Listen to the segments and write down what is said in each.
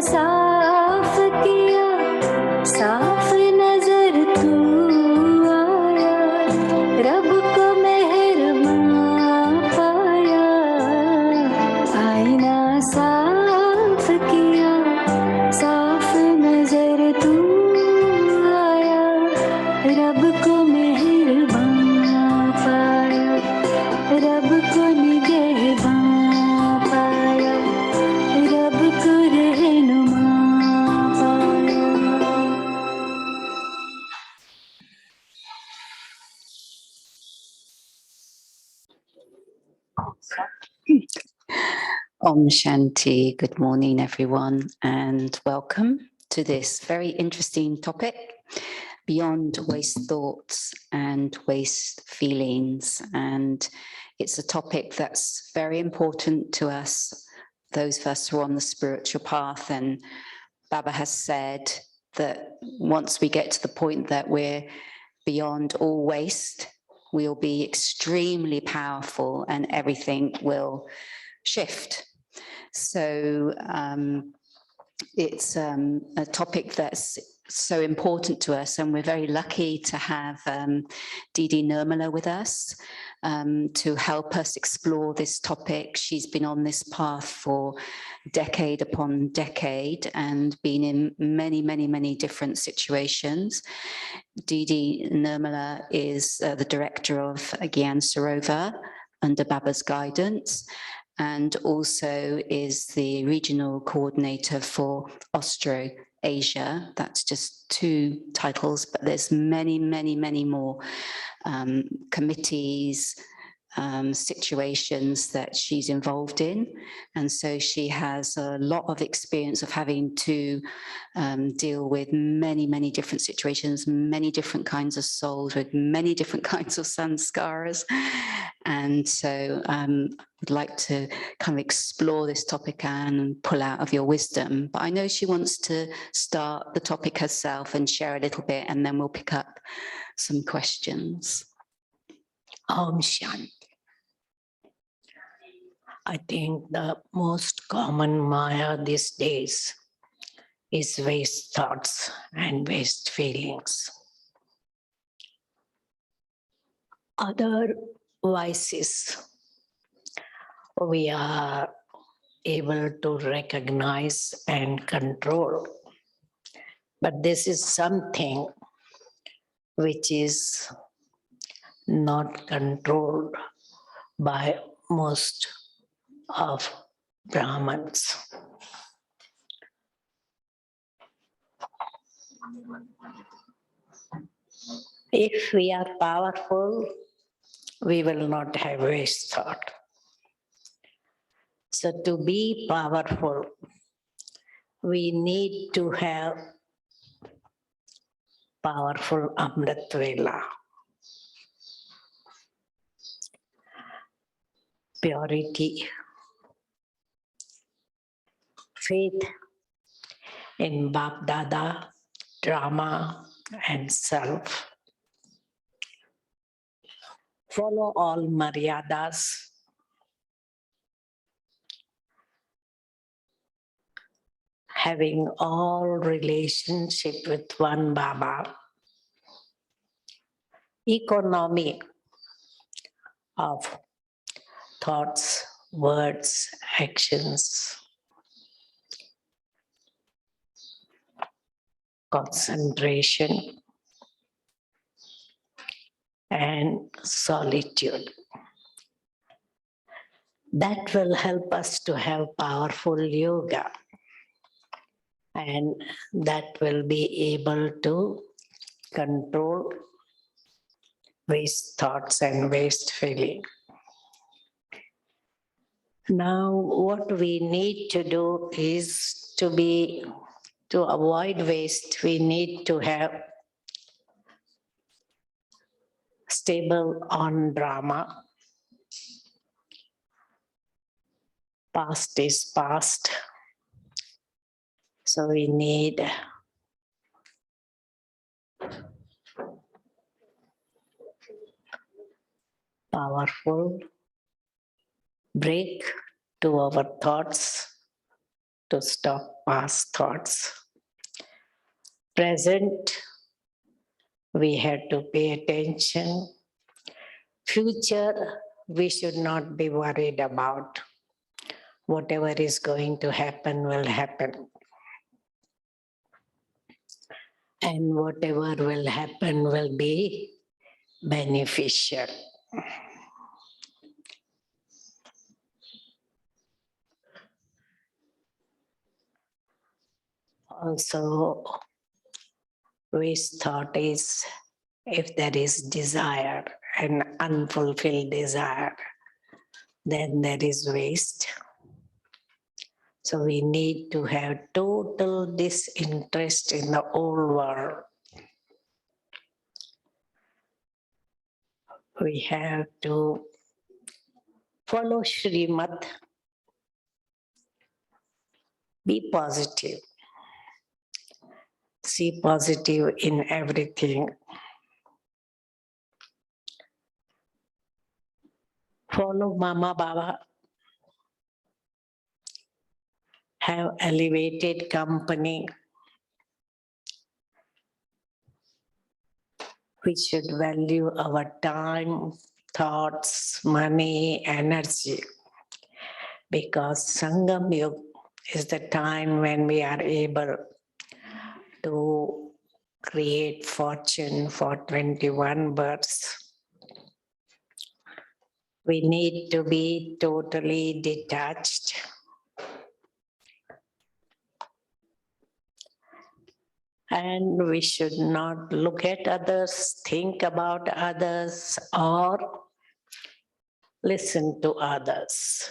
साफ किया, साफ नजर तू आया, रब को मेहरबान पाया। आईना साफ किया, साफ नजर तू आया, रब को मेहरबान पाया, रब को निगहबान पाया, रब को रहनुमा पाया। Om Shanti. Good morning, everyone, and welcome to this very interesting topic, beyond waste thoughts and waste feelings. And it's a topic that's very important to us, those of us who are on the spiritual path. And Baba has said that once we get to the point that we're beyond all waste, we'll be extremely powerful and everything will shift. So it's a topic that's so important to us, and we're very lucky to have Didi Nirmala with us to help us explore this topic. She's been on this path for decade upon decade and been in many, many, many different situations. Didi Nirmala is the director of Gyan Sarovar under Baba's guidance, and also is the regional coordinator for Australasia. That's just 2 titles, but there's many, many, many more committees, situations that she's involved in. And so she has a lot of experience of having to deal with many, many different situations, many different kinds of souls with many different kinds of sanskaras. And so I'd like to kind of explore this topic and pull out of your wisdom. But I know she wants to start the topic herself and share a little bit, and then we'll pick up some questions. Om Shanti. I think the most common Maya these days is waste thoughts and waste feelings. Other vices we are able to recognize and control, but this is something which is not controlled by most of Brahmins. If we are powerful, we will not have waste thought. So to be powerful, we need to have powerful Amrit Vela. Purity, faith in Bap Dada, drama and self. Follow all maryadas. Having all relationship with one Baba. Economy of thoughts, words, actions. Concentration and solitude. That will help us to have powerful yoga, and that will be able to control waste thoughts and waste feeling. Now what we need to do is to avoid waste, we need to have stable on drama. Past is past. So we need powerful break to our thoughts to stop past thoughts. Present, we have to pay attention. Future, we should not be worried about. Whatever is going to happen will happen. And whatever will happen will be beneficial. Also, waste thought is if there is desire, an unfulfilled desire, then there is waste. So we need to have total disinterest in the whole world. We have to follow Srimad, be positive, see positive in everything. Follow Mama Baba, have elevated company. We should value our time, thoughts, money, energy, because Sangam Yuga is the time when we are able to create fortune for 21 births. We need to be totally detached. And we should not look at others, think about others, or listen to others.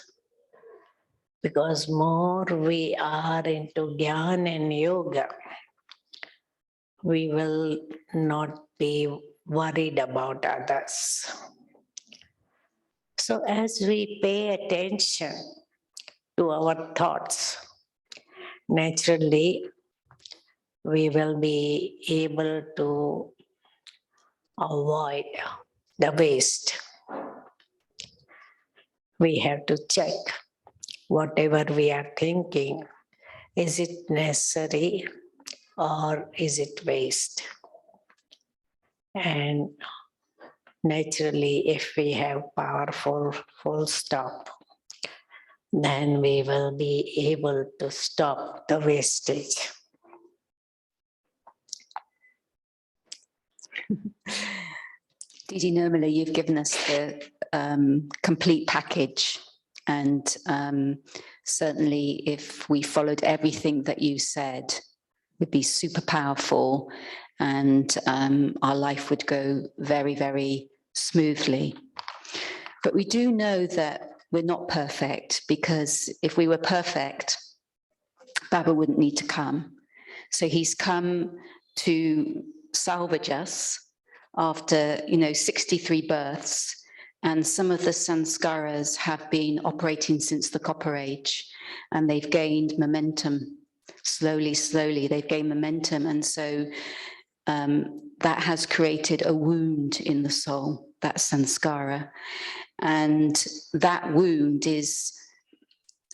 Because more we are into Gyan and Yoga, we will not be worried about others. So as we pay attention to our thoughts, naturally, we will be able to avoid the waste. We have to check whatever we are thinking, is it necessary or is it waste? And naturally, if we have powerful full stop, then we will be able to stop the wastage. Didi, Nirmala, you've given us the complete package, and certainly if we followed everything that you said, it would be super powerful, and our life would go very, very smoothly. But we do know that we're not perfect, because if we were perfect, Baba wouldn't need to come. So he's come to salvage us after 63 births, and some of the sanskaras have been operating since the Copper Age, and they've gained momentum. Slowly they've gained momentum, and so that has created a wound in the soul, that sanskara, and that wound is,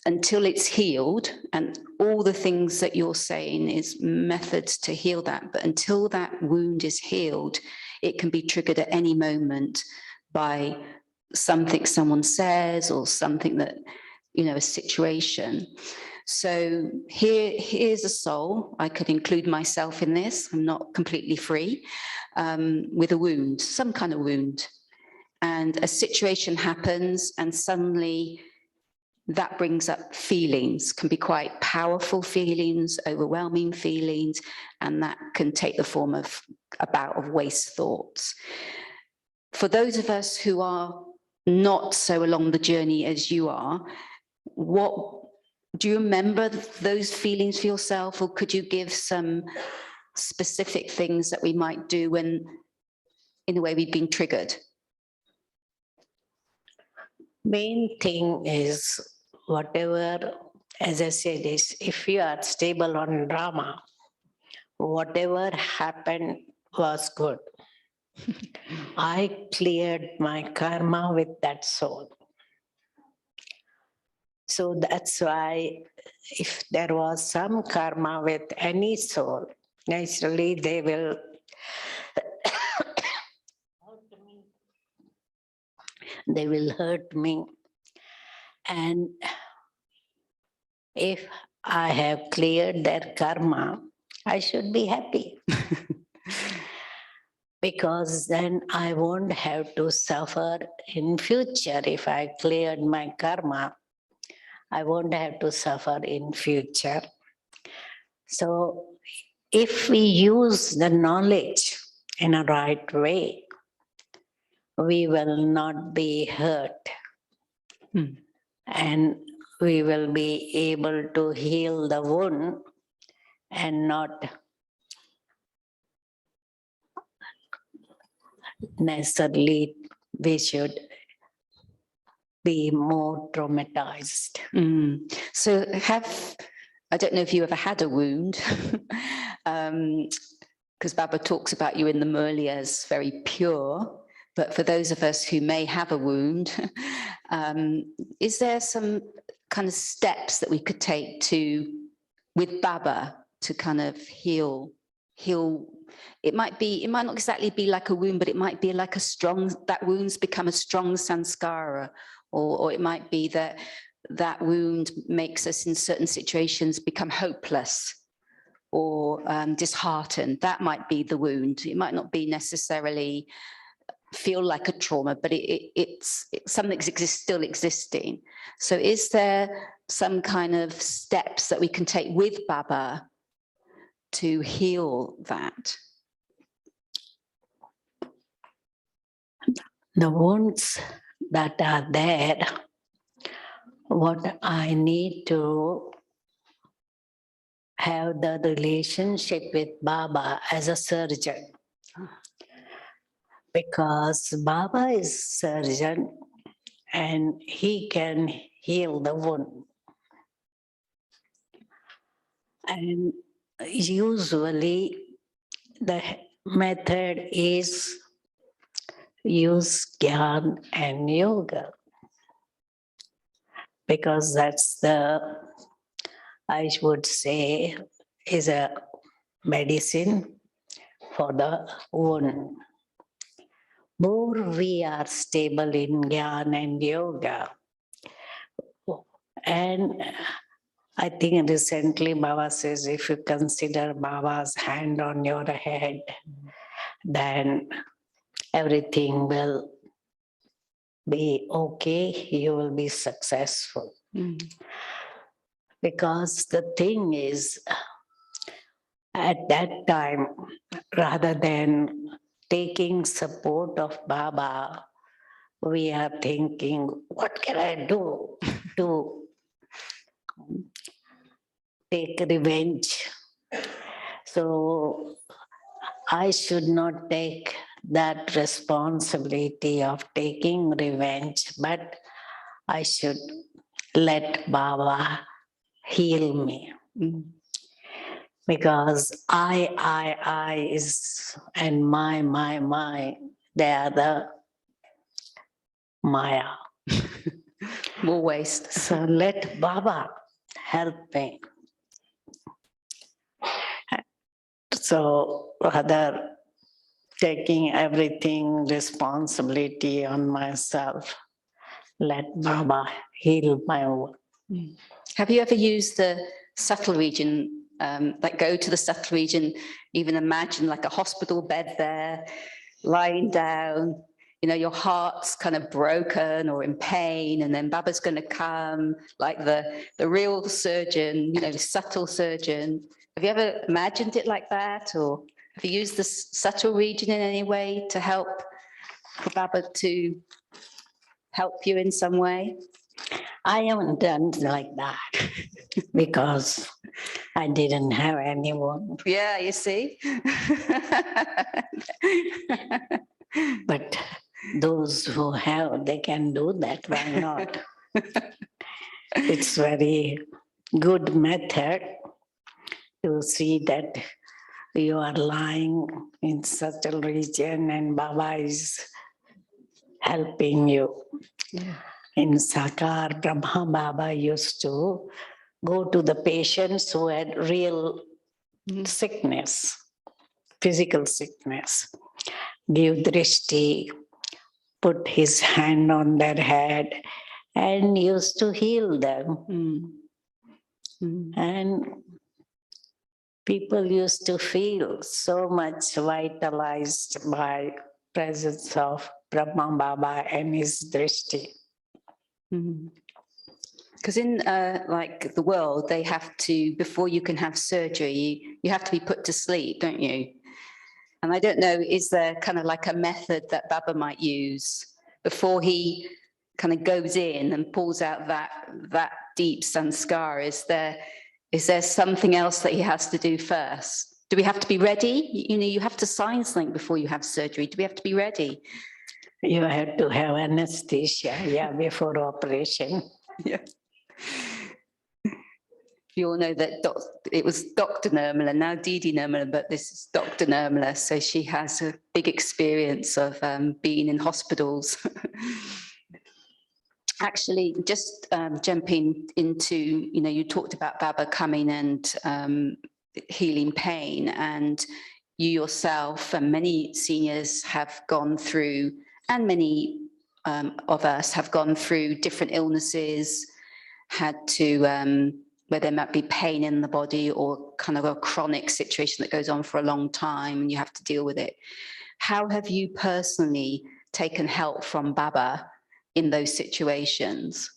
until it's healed, and all the things that you're saying is methods to heal that, but until that wound is healed, it can be triggered at any moment by something someone says or something that, a situation. So here's a soul, I could include myself in this, I'm not completely free, with a wound, some kind of wound. And a situation happens and suddenly that brings up feelings, can be quite powerful feelings, overwhelming feelings, and that can take the form of a bout of waste thoughts. For those of us who are not so along the journey as you are, what do you remember those feelings for yourself, or could you give some specific things that we might do when, in a way, we've been triggered? Main thing is, whatever, as I said, is if you are stable on drama, whatever happened was good. I cleared my karma with that soul. So that's why if there was some karma with any soul, naturally they will they will hurt me. And if I have cleared their karma, I should be happy. Because then I won't have to suffer in future. If I cleared my karma, I won't have to suffer in future. So if we use the knowledge in a right way, we will not be hurt. And we will be able to heal the wound and not necessarily we should be more traumatized. So I don't know if you ever had a wound, because Baba talks about you in the Murli as very pure, but for those of us who may have a wound, is there some kind of steps that we could take with Baba to kind of heal? It might not exactly be like a wound, but it might be like that wound's become a strong sanskara, or it might be that wound makes us in certain situations become hopeless or disheartened. That might be the wound. It might not be necessarily feel like a trauma, but it's something still existing. So is there some kind of steps that we can take with Baba to heal that? The wounds that are there, what I need to have the relationship with Baba as a surgeon. Because Baba is surgeon and he can heal the wound. And usually the method is use Gyan and Yoga. Because that's I would say, is a medicine for the wound. More we are stable in Gyan and Yoga. And I think recently Baba says, if you consider Baba's hand on your head, then everything will be okay, you will be successful. Because the thing is, at that time, rather than taking support of Baba, we are thinking, what can I do to take revenge? So I should not take that responsibility of taking revenge, but I should let Baba heal me. Because I is, and my, they are the Maya. More waste. So let Baba help me. So rather taking everything, responsibility on myself, let Baba heal my wound. Have you ever used the subtle region, like go to the subtle region, even imagine like a hospital bed there, lying down, your heart's kind of broken or in pain, and then Baba's going to come like the real surgeon, subtle surgeon. Have you ever imagined it like that, or have you used the subtle region in any way to help for Baba to help you in some way? I haven't done like that because I didn't have anyone. Yeah, you see. But those who have, they can do that. Why not? It's very good method to see that you are lying in such a region and Baba is helping you. Yeah. In Sakar, Brahma Baba used to go to the patients who had real sickness, physical sickness, give drishti, put his hand on their head, and used to heal them. And people used to feel so much vitalized by presence of Brahma Baba and his drishti. Because in like the world, they have to, before you can have surgery, you have to be put to sleep, don't you? And I don't know, is there kind of like a method that Baba might use before he kind of goes in and pulls out that deep sanskar? Is there something else that he has to do first? Do we have to be ready? You know, you have to sign something before you have surgery. Do we have to be ready? You have to have anesthesia, before operation. Yeah. You all know that it was Dr. Nirmala, now Didi Nirmala, but this is Dr. Nirmala. So she has a big experience of being in hospitals. Actually, just jumping into, you know, you talked about Baba coming and healing pain, and you yourself and many seniors have gone through, and many of us have gone through different illnesses, had to, where there might be pain in the body or kind of a chronic situation that goes on for a long time and you have to deal with it. How have you personally taken help from Baba in those situations?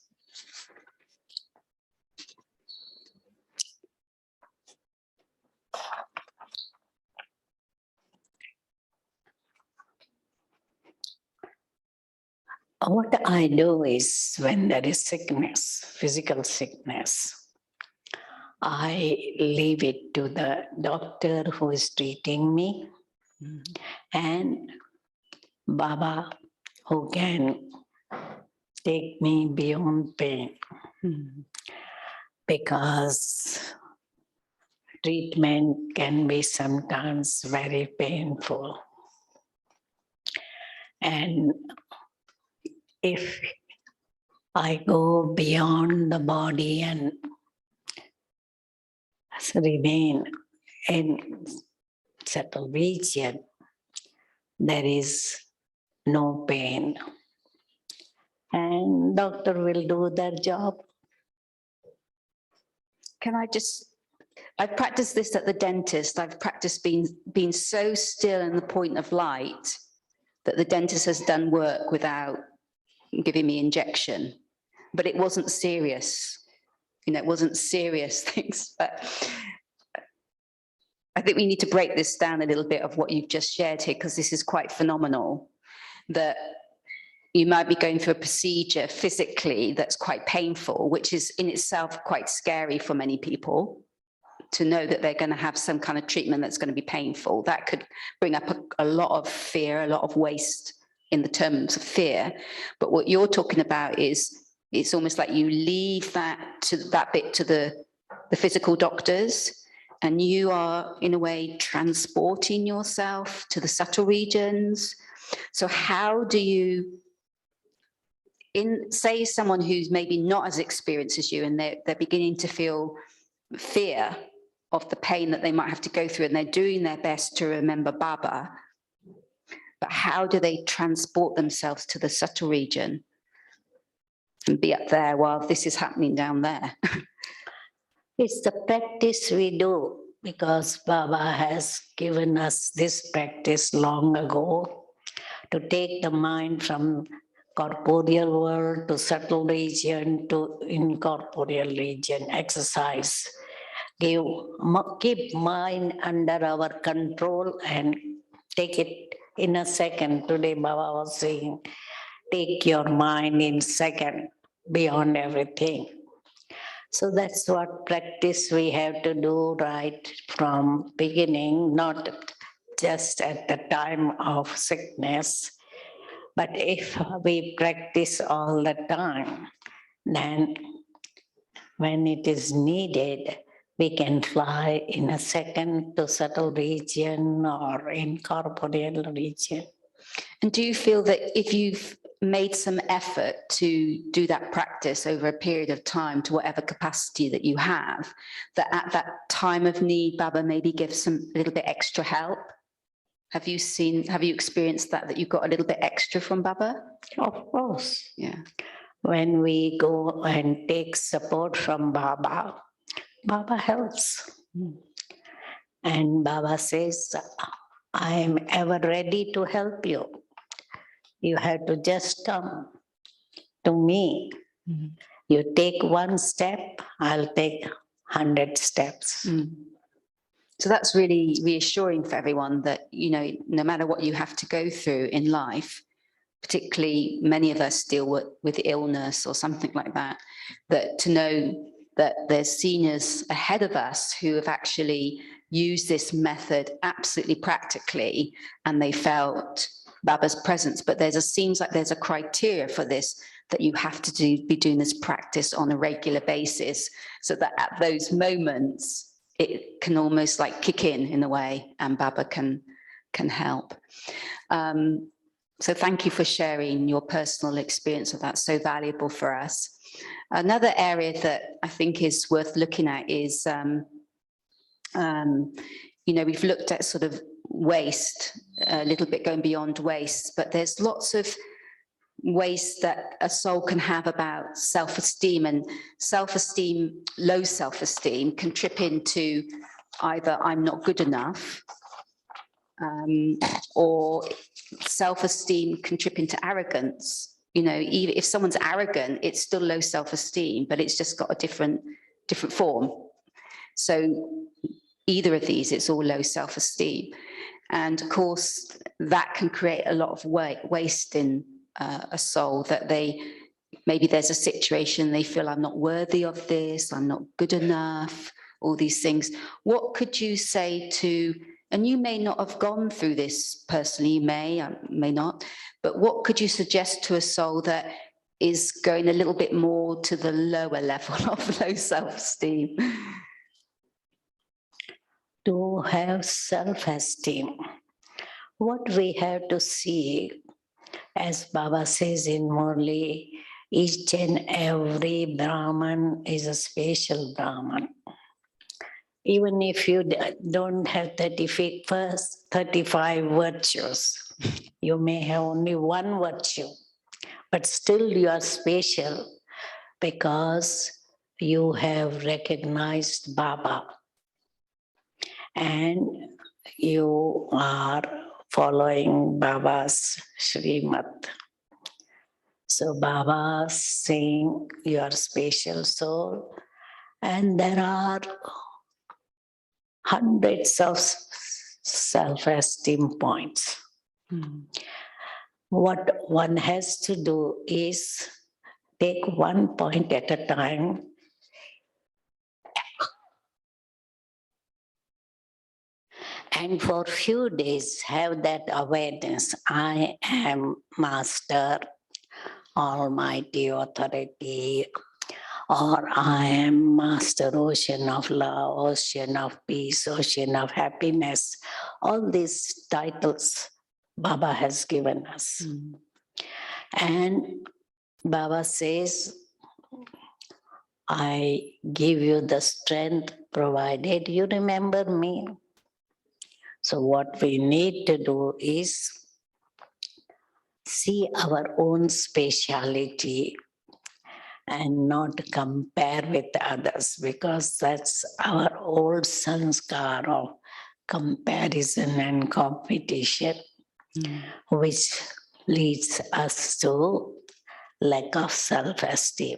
What I do is when there is sickness, physical sickness, I leave it to the doctor who is treating me and Baba who can take me beyond pain. Because treatment can be sometimes very painful. And if I go beyond the body and remain in subtle region, there is no pain. And doctor will do their job. Can I just, I've practiced this at the dentist. I've practiced being so still in the point of light that the dentist has done work without giving me injection, but it wasn't serious. You know, it wasn't serious things, but I think we need to break this down a little bit of what you've just shared here, because this is quite phenomenal, that you might be going through a procedure physically that's quite painful, which is in itself quite scary for many people, to know that they're going to have some kind of treatment that's going to be painful. That could bring up a lot of fear, a lot of waste in the terms of fear. But what you're talking about is, it's almost like you leave that bit to the physical doctors, and you are in a way transporting yourself to the subtle regions. So how do you, say someone who's maybe not as experienced as you, and they're beginning to feel fear of the pain that they might have to go through, and they're doing their best to remember Baba, but how do they transport themselves to the subtle region and be up there while this is happening down there? It's the practice we do, because Baba has given us this practice long ago to take the mind from corporeal world to subtle region to incorporeal region. Exercise. Keep mind under our control and take it in a second. Today Baba was saying, take your mind in second, beyond everything. So that's what practice we have to do right from beginning, not just at the time of sickness. But if we practice all the time, then when it is needed, we can fly in a second to subtle region or incorporeal region. And do you feel that if you've made some effort to do that practice over a period of time to whatever capacity that you have, that at that time of need, Baba maybe gives a little bit extra help? Have you experienced that you got a little bit extra from Baba? Of course. Yeah. When we go and take support from Baba, Baba helps. And Baba says, I am ever ready to help you. You have to just come to me. You take one step, I'll take 100 steps. So that's really reassuring for everyone that, you know, no matter what you have to go through in life, particularly many of us deal with illness or something like that, that to know that there's seniors ahead of us who have actually used this method absolutely practically, and they felt Baba's presence. But seems like there's a criteria for this, that you have to be doing this practice on a regular basis, so that at those moments it can almost like kick in a way, and Baba can help. So thank you for sharing your personal experience of that, so valuable for us. Another area that I think is worth looking at is, you know, we've looked at sort of waste, a little bit going beyond waste, but there's lots of waste that a soul can have about self-esteem, and self-esteem, low self-esteem can trip into either I'm not good enough, or self-esteem can trip into arrogance. You know, even if someone's arrogant, it's still low self-esteem, but it's just got a different form. So either of these, it's all low self-esteem. And of course, that can create a lot of waste in a soul, that maybe there's a situation they feel I'm not worthy of this, I'm not good enough, all these things. What could you say to, and you may not have gone through this personally, you may not, but what could you suggest to a soul that is going a little bit more to the lower level of low self-esteem? To have self-esteem, what we have to see, as Baba says in Murli, each and every Brahman is a special Brahman. Even if you don't have 35 virtues, you may have only one virtue, but still you are special because you have recognized Baba and you are following Baba's Srimad. So Baba saying you are special soul, and there are hundreds of self-esteem points. What one has to do is take one point at a time and for a few days have that awareness. I am Master, Almighty Authority, or I am Master, Ocean of Love, Ocean of Peace, Ocean of Happiness. All these titles Baba has given us. And Baba says, I give you the strength provided you remember me. So what we need to do is see our own speciality and not compare with others, because that's our old sanskar of comparison and competition, which leads us to lack of self-esteem.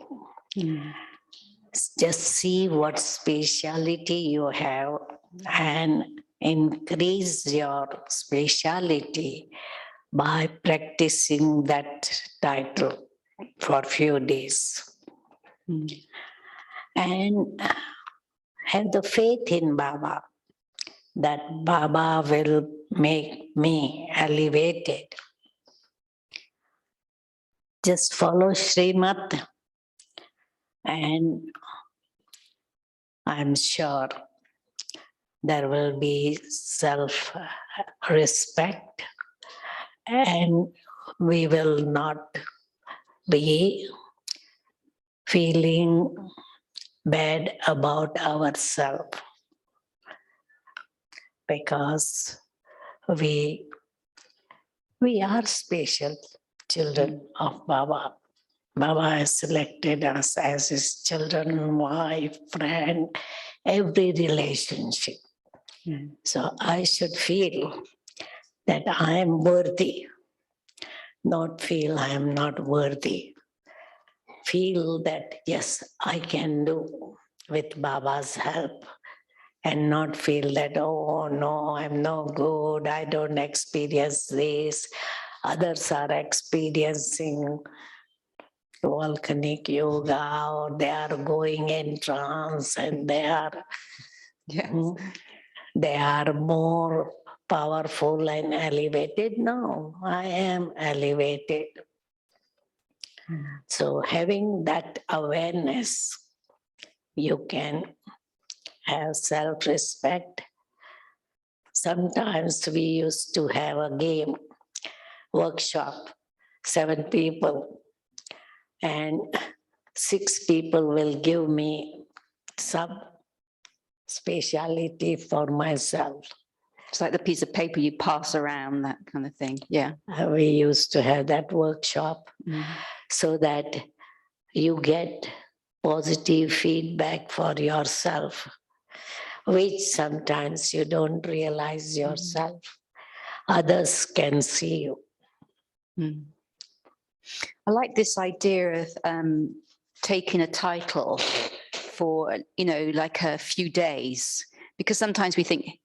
Just see what speciality you have and increase your speciality by practicing that title for a few days. And have the faith in Baba, that Baba will make me elevated. Just follow Srimad, and I'm sure there will be self-respect, and we will not be feeling bad about ourselves, because we are special children of Baba. Baba has selected us as his children, wife, friend, every relationship. So I should feel that I am worthy, not feel I am not worthy. Feel that, yes, I can do with Baba's help, and not feel that, oh no, I'm no good, I don't experience this. Others are experiencing volcanic yoga, or they are going in trance, and they are more powerful and elevated. No, I am elevated. So having that awareness, you can have self-respect. Sometimes we used to have a game, workshop, 7 people, and 6 people will give me some speciality for myself. It's like the piece of paper you pass around, that kind of thing. Yeah. We used to have that workshop so that you get positive feedback for yourself, which sometimes you don't realize yourself. Others can see you. I like this idea of taking a title for, like a few days, because sometimes we think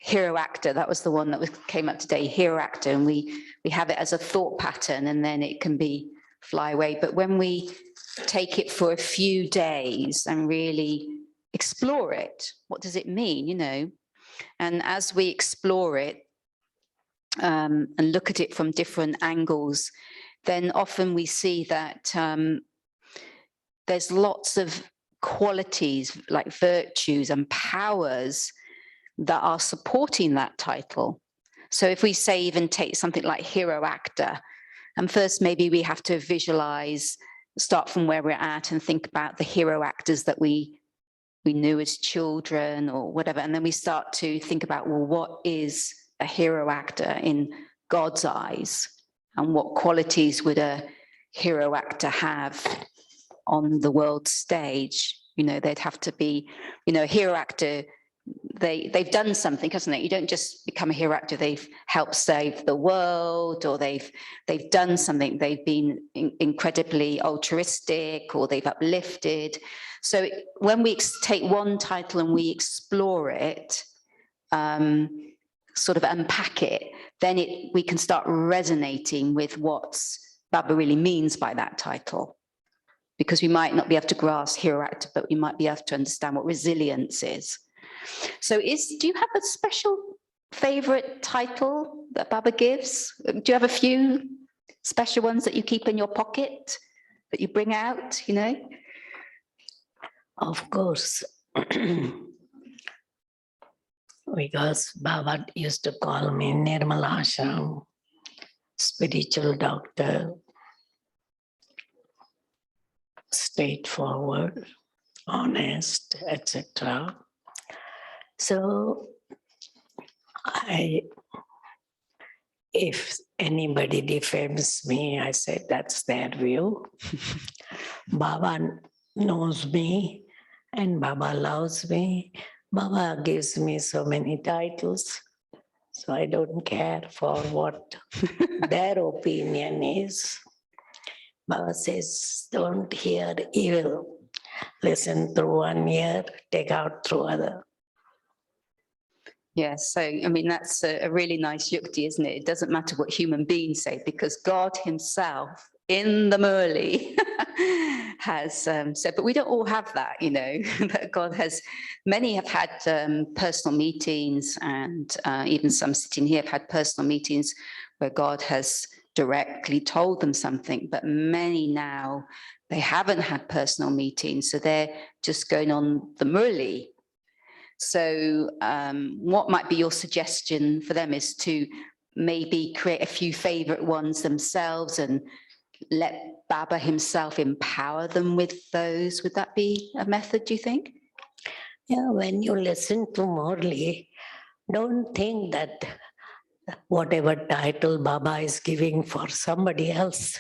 hero actor, that was the one that came up today, hero actor, and we have it as a thought pattern, and then it can be fly away. But when we take it for a few days and really explore it, what does it mean, And as we explore it and look at it from different angles, then often we see that there's lots of qualities, like virtues and powers, that are supporting that title. So if we say, even take something like hero actor, and first maybe we have to visualize, start from where we're at and think about the hero actors that we knew as children or whatever, and then we start to think about, well, what is a hero actor in God's eyes, and what qualities would a hero actor have on the world stage? They'd have to be, a hero actor, they've done something, hasn't it? You don't just become a hero actor. They've helped save the world, or they've done something. They've been incredibly altruistic, or they've uplifted. So when we take one title and we explore it, sort of unpack it, then we can start resonating with what Baba really means by that title. Because we might not be able to grasp hero actor, but we might be able to understand what resilience is. So do you have a special favorite title that Baba gives? Do you have a few special ones that you keep in your pocket, that you bring out, Of course. Because Baba used to call me Nirmala, spiritual doctor, straightforward, honest, etc. So if anybody defames me, I say that's their view. Baba knows me and Baba loves me. Baba gives me so many titles, so I don't care for what their opinion is. Baba says, don't hear evil. Listen through one ear, take out through other. Yes, so that's a really nice yukti, isn't it? It doesn't matter what human beings say, because God himself in the Murli has said, but we don't all have that, that God has, many have had personal meetings, and even some sitting here have had personal meetings where God has directly told them something, but many now, they haven't had personal meetings, so they're just going on the Murli. So what might be your suggestion for them is to maybe create a few favorite ones themselves and let Baba himself empower them with those. Would that be a method, do you think? Yeah, when you listen to Murli, don't think that whatever title Baba is giving for somebody else,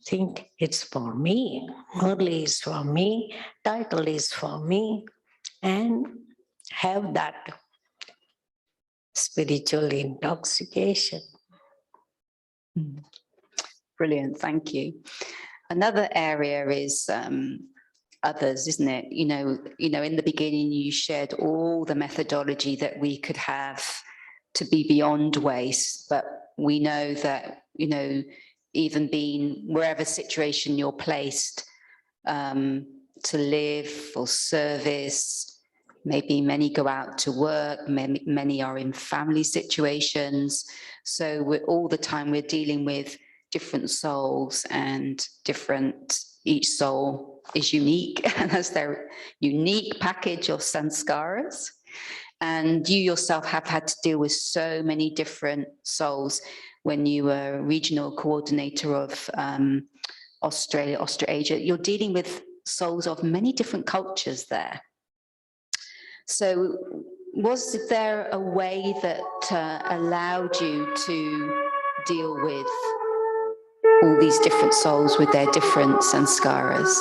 think it's for me. Murli is for me, title is for me, and have that spiritual intoxication. Brilliant, thank you. Another area is others, isn't it? You know, in the beginning you shared all the methodology that we could have to be beyond waste, but we know that, you know, even being wherever situation you're placed, to live or service, maybe many go out to work, many are in family situations. So we're all the time we're dealing with different souls, and each soul is unique and has their unique package of sanskaras. And you yourself have had to deal with so many different souls when you were regional coordinator of Australasia. You're dealing with souls of many different cultures there. So was there a way that allowed you to deal with all these different souls with their different sanskaras?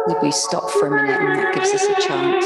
Would we stop for a minute, and that gives us a chance?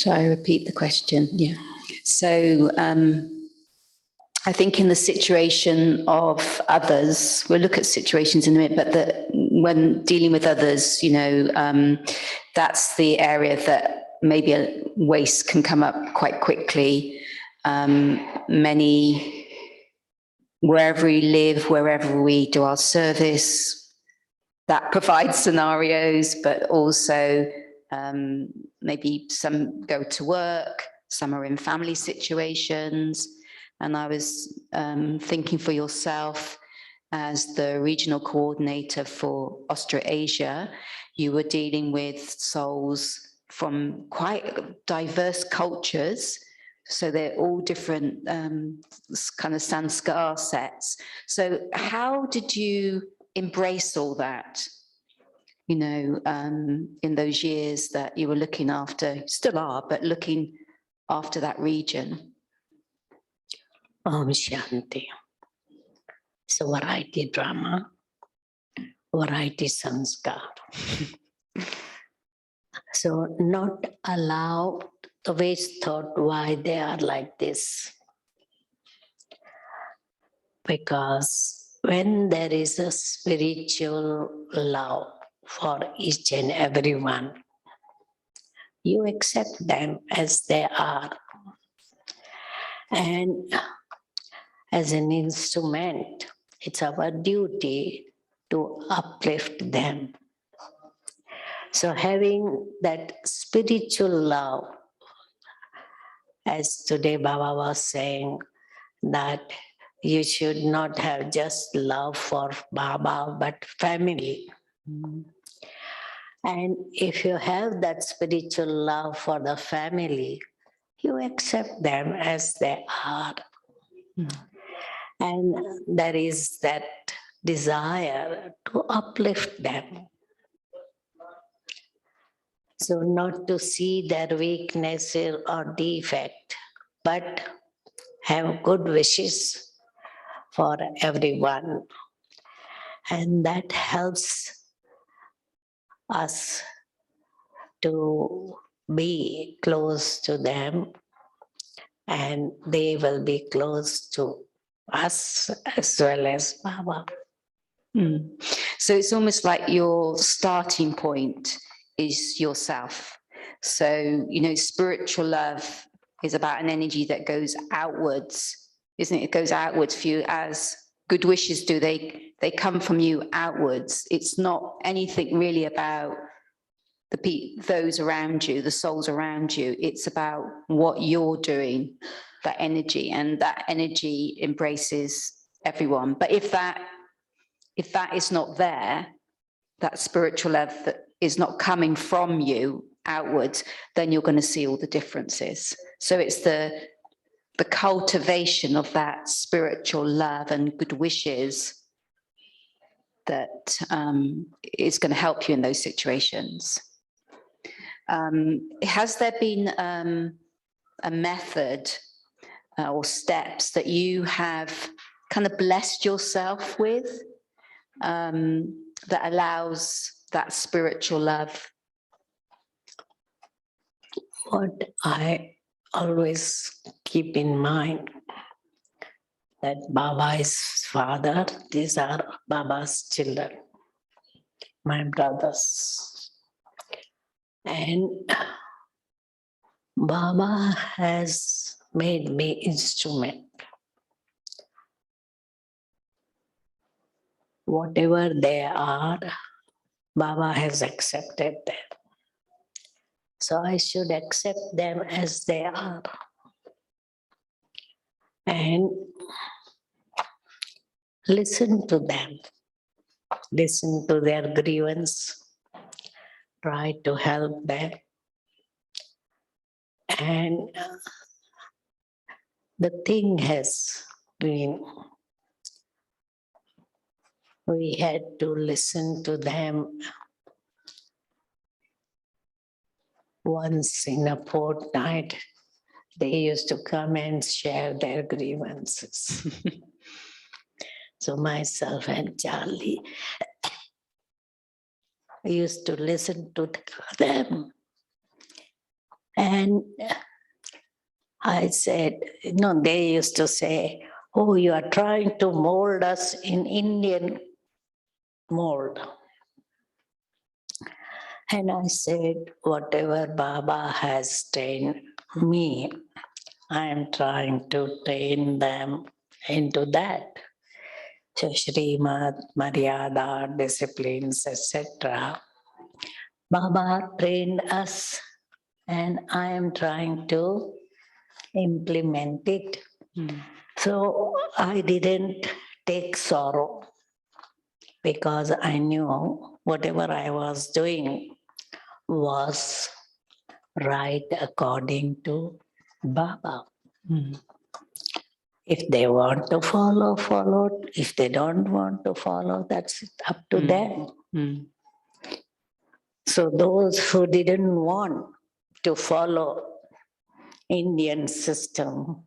Shall I repeat the question? Yeah. So I think in the situation of others, we'll look at situations in a minute, but when dealing with others, you know, that's the area that maybe waste can come up quite quickly. Many, wherever we live, wherever we do our service, that provides scenarios, but also maybe some go to work, some are in family situations. And I was thinking for yourself, as the regional coordinator for Australasia, you were dealing with souls from quite diverse cultures. So they're all different kind of sanskar sets. So how did you embrace all that, you know, in those years that you were looking after, still are, but looking after that region? Om Shanti. So variety drama, variety sanskar. So not allow the waste thought why they are like this. Because when there is a spiritual love for each and everyone, you accept them as they are. And as an instrument, it's our duty to uplift them. So having that spiritual love, as today Baba was saying, that you should not have just love for Baba, but family. And if you have that spiritual love for the family, you accept them as they are. And there is that desire to uplift them. So not to see their weakness or defect, but have good wishes for everyone. And that helps us to be close to them, and they will be close to us as well as Baba. So it's almost like your starting point is yourself. So, you know, spiritual love is about an energy that goes outwards, isn't it? It goes outwards for you as good wishes do. They come from you outwards. It's not anything really about those around you, the souls around you. It's about what you're doing, that energy, and that energy embraces everyone. But if that is not there, that spiritual love that is not coming from you outwards, then you're going to see all the differences. So it's the cultivation of that spiritual love and good wishes that is going to help you in those situations. Has there been a method or steps that you have kind of blessed yourself with that allows that spiritual love? What I always keep in mind, that Baba is father, these are Baba's children, my brothers. And Baba has made me instrument. Whatever they are, Baba has accepted them. So I should accept them as they are. And listen to them. Listen to their grievance. Try to help them. And the thing has been, we had to listen to them once in a fortnight. They used to come and share their grievances. So myself and Charlie used to listen to them. And I said, no, they used to say, oh, you are trying to mold us in Indian mold. And I said, whatever Baba has trained me, I am trying to train them into that. So Srimad, Maryada, disciplines, etc. Baba trained us, and I am trying to implement it. So I didn't take sorrow because I knew whatever I was doing was right according to Baba. If they want to follow, follow. If they don't want to follow, that's up to them. So those who didn't want to follow Indian system,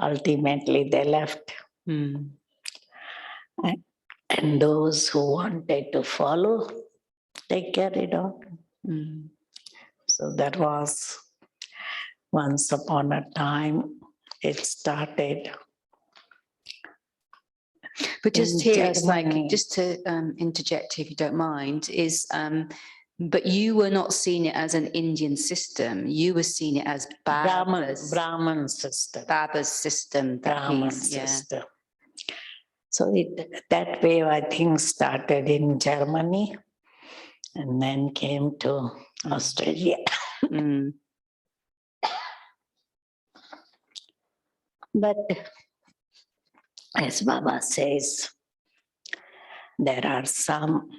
ultimately they left. And those who wanted to follow, they carried on. So that was once upon a time, it started. But just in here, it's like, Germany. just to interject, if you don't mind, is, but you were not seeing it as an Indian system. You were seeing it as Brahman system. Baba's system. That Brahman he's, yeah. system. So that way, I think, started in Germany and then came to Australia. But as Baba says, there are some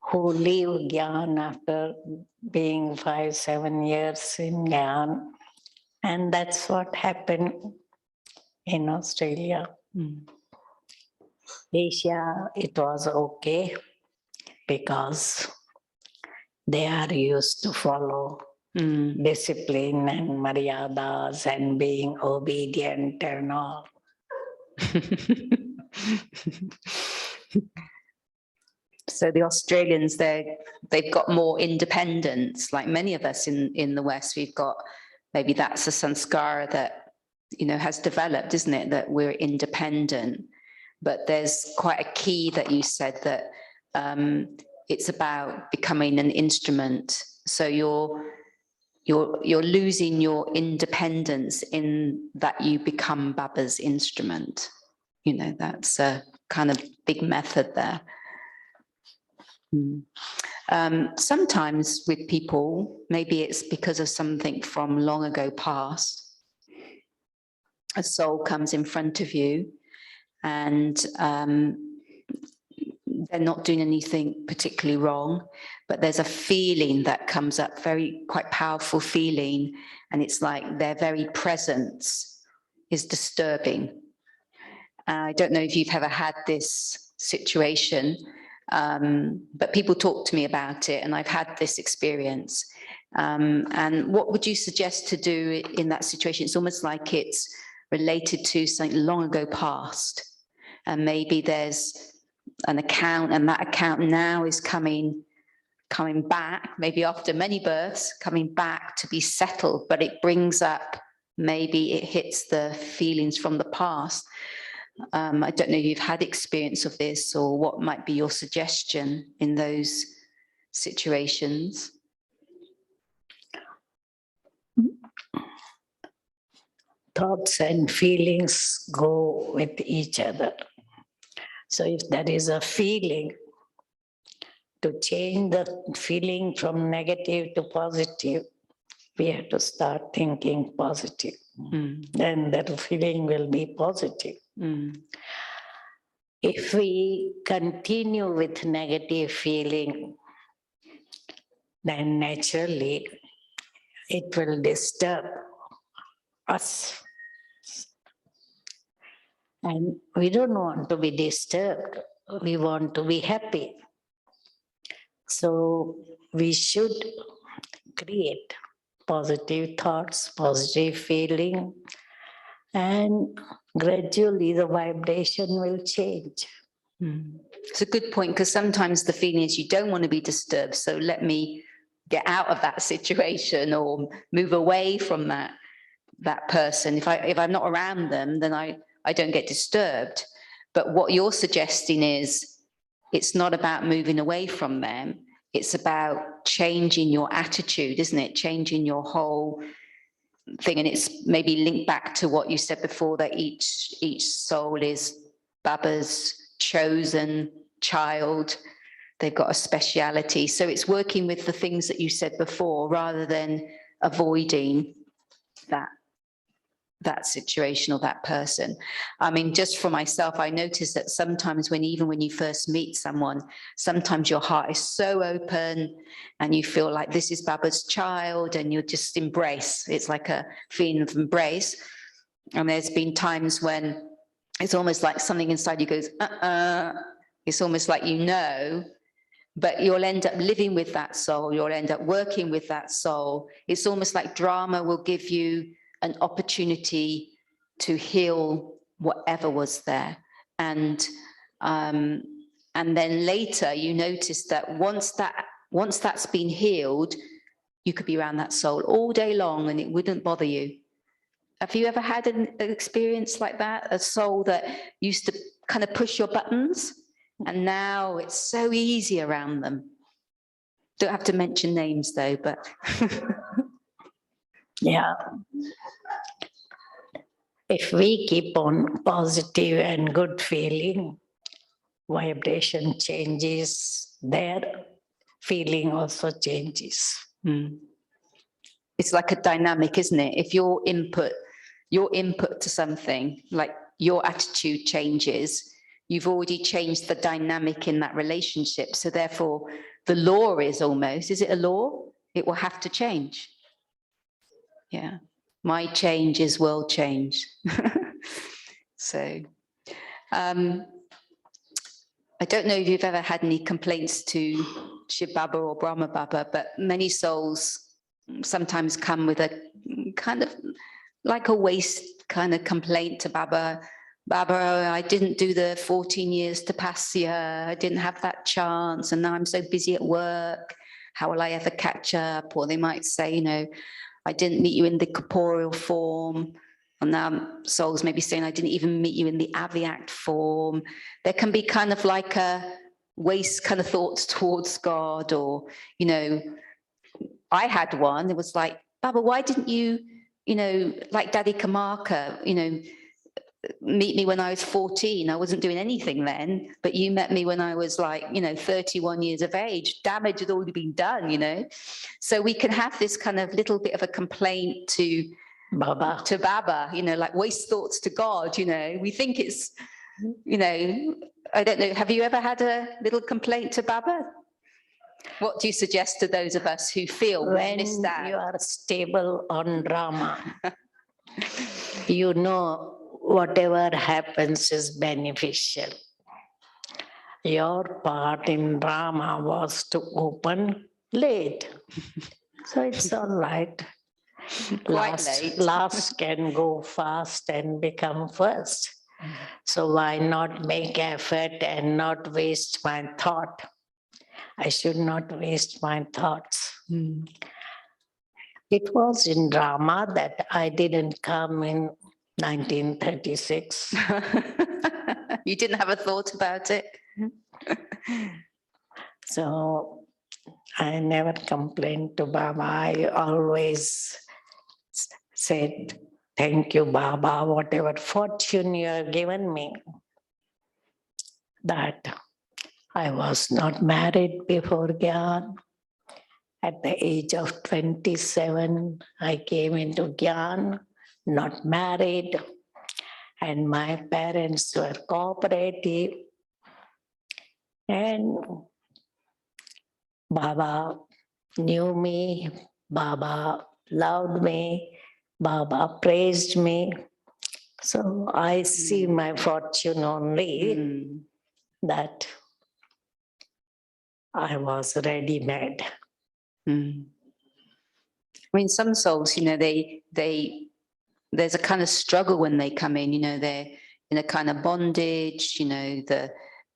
who leave Gyan after being 5-7 years in Gyan, and that's what happened in Australia. Asia, it was okay because they are used to follow discipline and maryadas and being obedient and all. So the Australians, they've got more independence, like many of us in the West. We've got, maybe that's a sanskara that, you know, has developed, isn't it? That we're independent. But there's quite a key that you said, that it's about becoming an instrument. So you're losing your independence in that you become Baba's instrument. You know, that's a kind of big method there. Sometimes with people, maybe it's because of something from long ago past. A soul comes in front of you and they're not doing anything particularly wrong, but there's a feeling that comes up, quite powerful feeling, and it's like their very presence is disturbing. I don't know if you've ever had this situation, but people talk to me about it, and I've had this experience. And what would you suggest to do in that situation? It's almost like it's related to something long ago past, and maybe there's an account, and that account now is coming back, maybe after many births, coming back to be settled, but it brings up, maybe it hits the feelings from the past. I don't know if you've had experience of this, or what might be your suggestion in those situations. Thoughts and feelings go with each other. So if there is a feeling, to change the feeling from negative to positive, we have to start thinking positive. Then that feeling will be positive. If we continue with negative feeling, then naturally it will disturb us. And we don't want to be disturbed. We want to be happy. So we should create positive thoughts, positive feeling, and gradually the vibration will change. It's a good point, because sometimes the feeling is you don't want to be disturbed, so let me get out of that situation or move away from that person. If I'm not around them, then I don't get disturbed. But what you're suggesting is, it's not about moving away from them, it's about changing your attitude, isn't it? Changing your whole thing. And it's maybe linked back to what you said before, that each soul is Baba's chosen child. They've got a speciality. So it's working with the things that you said before, rather than avoiding that situation or that person. I mean, just for myself, I noticed that sometimes even when you first meet someone, sometimes your heart is so open and you feel like this is Baba's child, and you just embrace. It's like a feeling of embrace. And there's been times when it's almost like something inside you goes, It's almost like, but you'll end up living with that soul. You'll end up working with that soul. It's almost like drama will give you an opportunity to heal whatever was there. And then later you notice that once that's been healed, you could be around that soul all day long and it wouldn't bother you. Have you ever had an experience like that? A soul that used to kind of push your buttons, and now it's so easy around them. Don't have to mention names though, but yeah. If we keep on positive and good feeling, vibration changes, their feeling also changes. It's like a dynamic, isn't it? If your input to something, like your attitude changes, you've already changed the dynamic in that relationship. So therefore, the law is it a law? It will have to change. Yeah. My change is world change. So, I don't know if you've ever had any complaints to Shiv Baba or Brahma Baba, but many souls sometimes come with a kind of like a waste kind of complaint to Baba. Baba, I didn't do the 14 years Tapasya, I didn't have that chance, and now I'm so busy at work, how will I ever catch up? Or they might say, I didn't meet you in the corporeal form, and now souls may be saying, I didn't even meet you in the Avyact form. There can be kind of like a waste kind of thoughts towards God, or, I had one, it was like, Baba, why didn't you, like Daddy Kamaka, meet me when I was 14. I wasn't doing anything then, but you met me when I was like, 31 years of age. Damage had already been done, So we can have this kind of little bit of a complaint to Baba, like waste thoughts to God, We think it's, I don't know. Have you ever had a little complaint to Baba? What do you suggest to those of us who feel when missed out? You are stable on drama, whatever happens is beneficial. Your part in drama was to open late. So it's all right. Last can go fast and become first. So why not make effort and not waste my thought? I should not waste my thoughts. It was in drama that I didn't come in 1936. You didn't have a thought about it? So I never complained to Baba. I always said, thank you, Baba, whatever fortune you have given me. That I was not married before Gyan. At the age of 27, I came into Gyan, not married, and my parents were cooperative. And Baba knew me, Baba loved me, Baba praised me. So I see my fortune only that I was ready-made. I mean, some souls, there's a kind of struggle when they come in, they're in a kind of bondage, the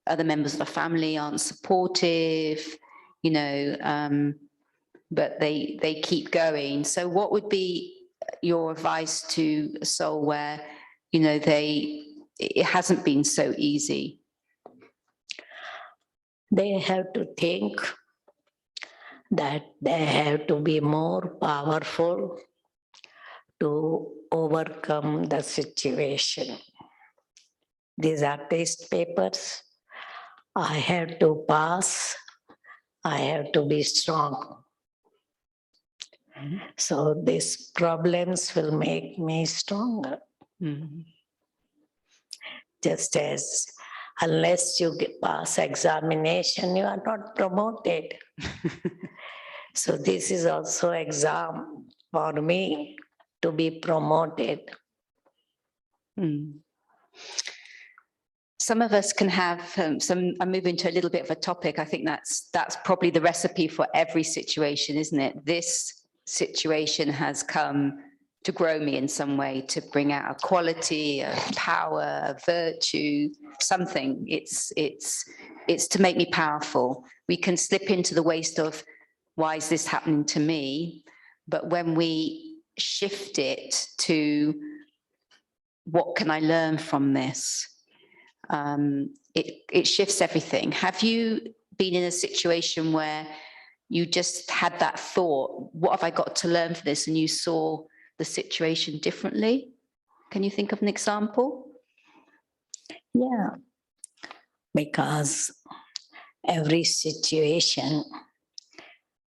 other members of the family aren't supportive, but they keep going. So what would be your advice to a soul where, it hasn't been so easy? They have to think that they have to be more powerful to overcome the situation. These are test papers. I have to pass. I have to be strong. So these problems will make me stronger. Mm. Just as unless you pass examination, you are not promoted. So this is also exam for me to be promoted. Mm. Some of us can have I'm moving to a little bit of a topic. I think that's probably the recipe for every situation, isn't it? This situation has come to grow me in some way, to bring out a quality, a power, a virtue, something. It's to make me powerful. We can slip into the waste of, why is this happening to me? But when we shift it to, what can I learn from this? It shifts everything. Have you been in a situation where you just had that thought, what have I got to learn from this? And you saw the situation differently? Can you think of an example? Yeah, because every situation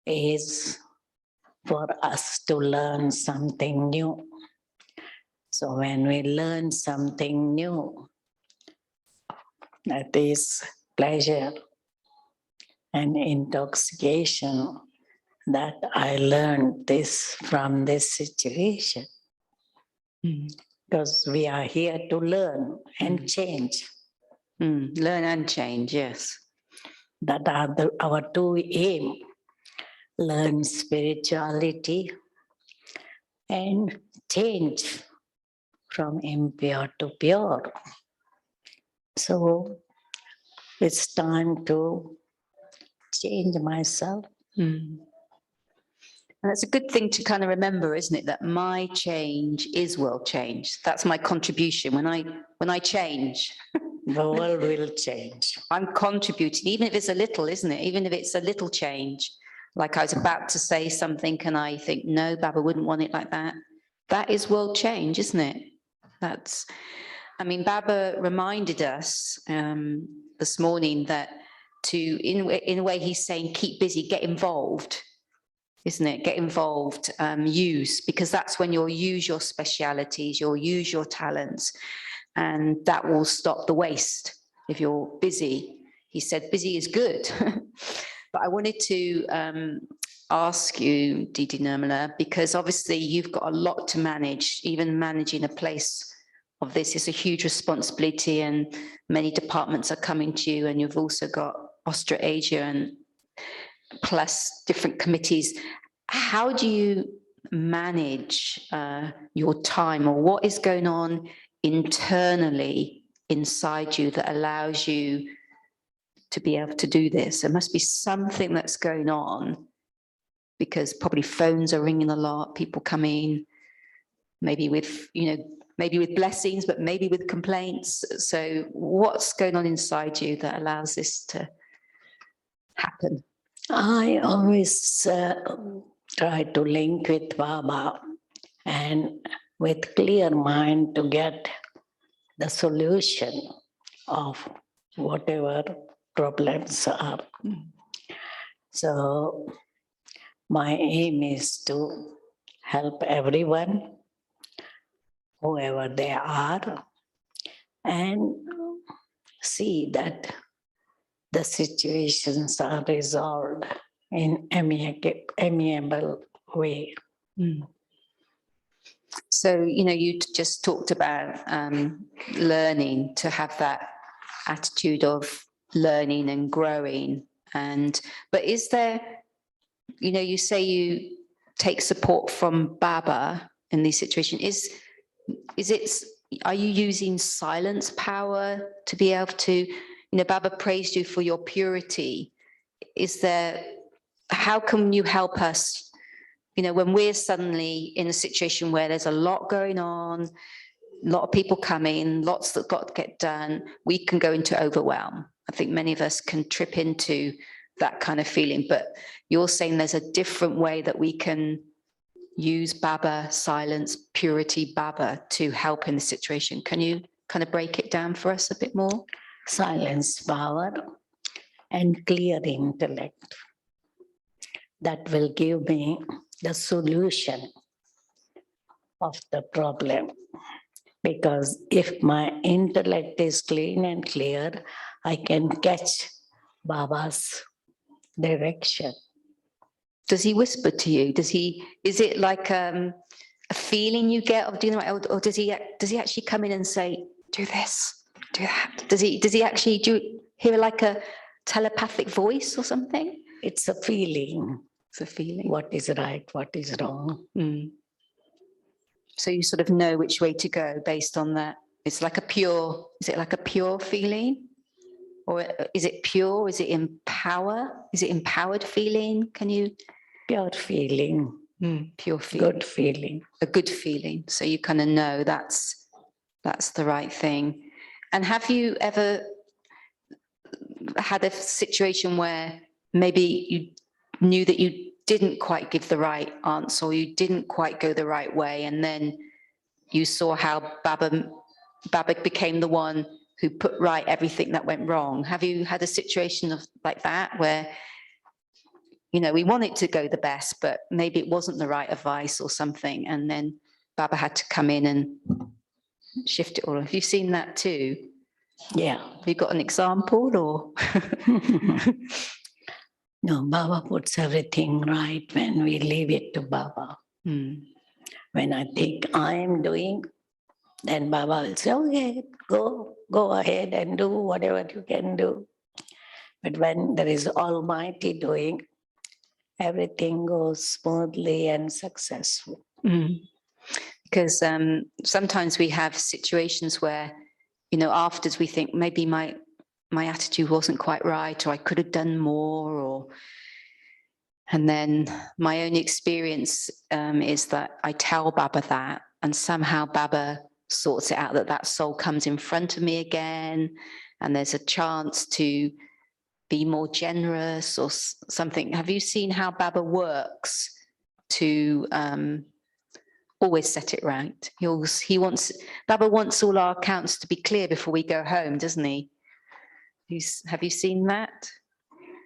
is for us to learn something new. So when we learn something new, that is pleasure and intoxication, that I learned this from this situation. Because we are here to learn and change. Learn and change, yes. That are our two aim. Learn spirituality and change from impure to pure. So it's time to change myself. And that's a good thing to kind of remember, isn't it? That my change is world change. That's my contribution. When I change, the world will change. I'm contributing, even if it's a little, isn't it? Even if it's a little change. Like I was about to say something and I think, no, Baba wouldn't want it like that. That is world change, isn't it? Baba reminded us this morning that in a way he's saying, keep busy, get involved. Isn't it? Get involved, use, because that's when you'll use your specialities, you'll use your talents, and that will stop the waste if you're busy. He said busy is good. But I wanted to ask you, Didi Nirmala, because obviously you've got a lot to manage. Even managing a place of this is a huge responsibility, and many departments are coming to you, and you've also got Australasia and plus different committees. How do you manage your time, or what is going on internally inside you that allows you to be able to do this? There must be something that's going on, because probably phones are ringing a lot, people coming, maybe with, maybe with blessings, but maybe with complaints. So what's going on inside you that allows this to happen? I always try to link with Baba and with clear mind to get the solution of whatever problems are. So my aim is to help everyone, whoever they are, and see that the situations are resolved in amiable way. So, you just talked about learning, to have that attitude of learning and growing. But is there, you say you take support from Baba in these situations. Are you using silence power to be able to, Baba praised you for your purity. How can you help us, when we're suddenly in a situation where there's a lot going on, a lot of people coming, lots that got to get done, we can go into overwhelm. I think many of us can trip into that kind of feeling. But you're saying there's a different way that we can use Baba, silence, purity, Baba to help in the situation. Can you kind of break it down for us a bit more? Silence power and clear intellect. That will give me the solution of the problem. Because if my intellect is clean and clear, I can catch Baba's direction. Does he whisper to you? Is it like a feeling you get of doing the right, or does he actually come in and say, do this, do that? Does he actually hear like a telepathic voice or something? It's a feeling. It's a feeling. What is right, what is wrong. Mm. So you sort of know which way to go based on that. Is it like a pure feeling? Or is it pure? Is it empowered feeling? Can you? Pure feeling. Pure feeling. Good feeling. A good feeling. So you kind of know that's the right thing. And have you ever had a situation where maybe you knew that you didn't quite give the right answer, or you didn't quite go the right way, and then you saw how Baba became the one who put right everything that went wrong? Have you had a situation like that where, you know, we want it to go the best, but maybe it wasn't the right advice or something, and then Baba had to come in and shift it all? Have you seen that too? Yeah. Have you got an example, or? No, Baba puts everything right when we leave it to Baba. When I think I am doing, then Baba will say, okay, go ahead and do whatever you can do. But when there is Almighty doing, everything goes smoothly and successful. Because sometimes we have situations where, you know, afterwards we think maybe my attitude wasn't quite right, or I could have done more, and then my own experience is that I tell Baba that, and somehow Baba sorts it out, that soul comes in front of me again, and there's a chance to be more generous or something. Have you seen how Baba works to always set it right? Baba wants all our accounts to be clear before we go home, doesn't he? Have you seen that?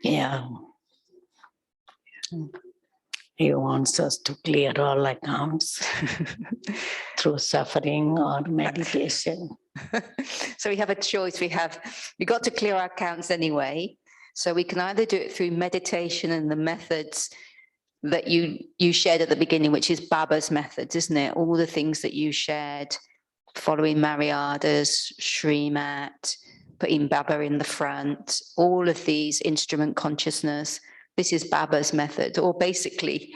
Yeah. He wants us to clear all accounts through suffering or meditation. So we have a choice. We got to clear our accounts anyway. So we can either do it through meditation and the methods that you shared at the beginning, which is Baba's methods, isn't it? All the things that you shared, following Mariada's, Srimat, putting Baba in the front, all of these, instrument consciousness. This is Baba's method. Or basically,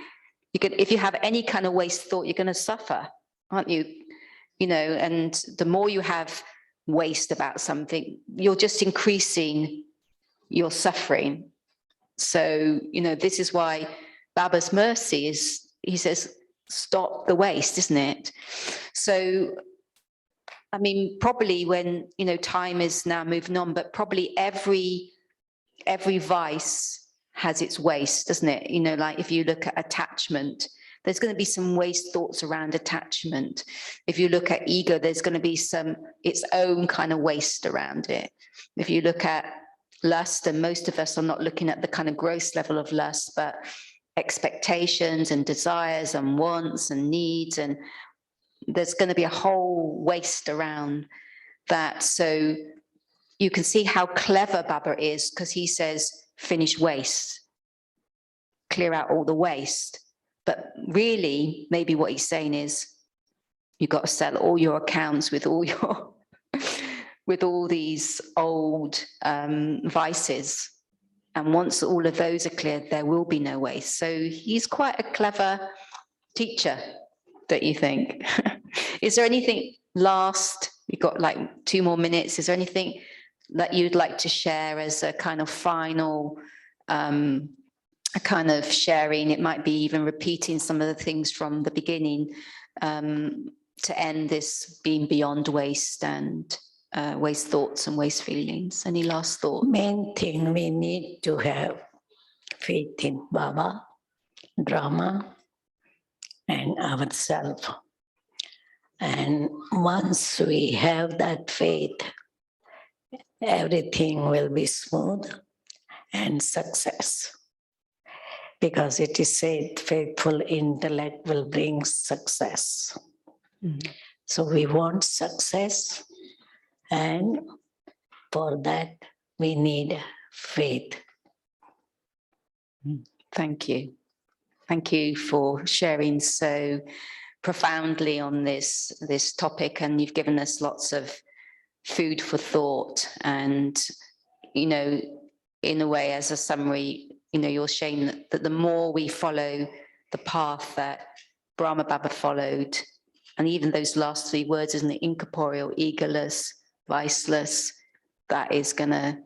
if you have any kind of waste thought, you're going to suffer, aren't you? You know, and the more you have waste about something, you're just increasing your suffering. So, you know, this is why Baba's mercy is, he says, stop the waste, isn't it? So, I mean, probably when, you know, time is now moving on, but probably every vice has its waste, doesn't it? You know, like if you look at attachment, there's going to be some waste thoughts around attachment. If you look at ego, there's going to be its own kind of waste around it. If you look at lust, and most of us are not looking at the kind of gross level of lust, but expectations and desires and wants and needs, and there's going to be a whole waste around that. So you can see how clever Baba is, because he says, finish waste, clear out all the waste. But really, maybe what he's saying is, you've got to settle all your accounts with all your with all these old vices. And once all of those are cleared, there will be no waste. So he's quite a clever teacher, don't you think? Is there anything last? We've got like 2 more minutes. Is there anything that you'd like to share as a kind of final, a kind of sharing? It might be even repeating some of the things from the beginning to end this being beyond waste and waste thoughts and waste feelings. Any last thoughts? Main thing we need to have faith in Baba, drama, and ourselves. And once we have that faith, everything will be smooth and success. Because it is said, faithful intellect will bring success. Mm. So we want success, and for that we need faith. Thank you. Thank you for sharing so profoundly on this topic, and you've given us lots of food for thought. And, you know, in a way, as a summary, you know, you're saying that the more we follow the path that Brahma Baba followed, and even those last three words, isn't it? Incorporeal, egoless, viceless, that is going to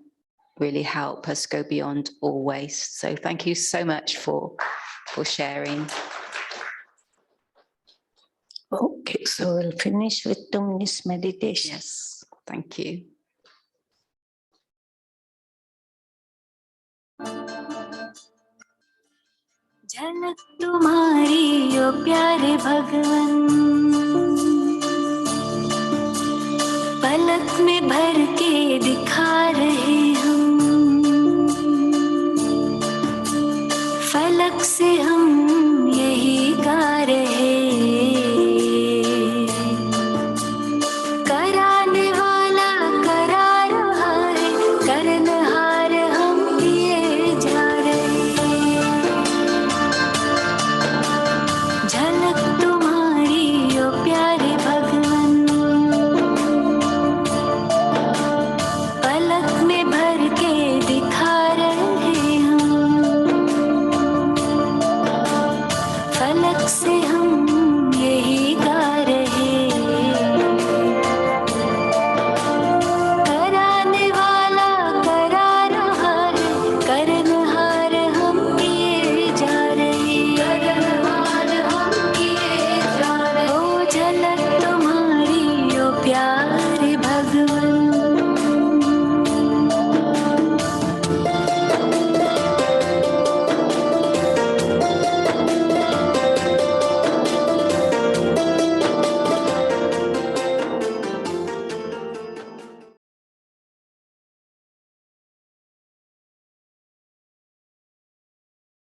really help us go beyond all waste. So thank you so much for sharing. Okay, so we'll finish with 2 minutes meditation. Yes, thank you. झलक तुम्हारी ओ प्यारे भगवन, पलक में भर के दिखा रहे हम, फलक से हम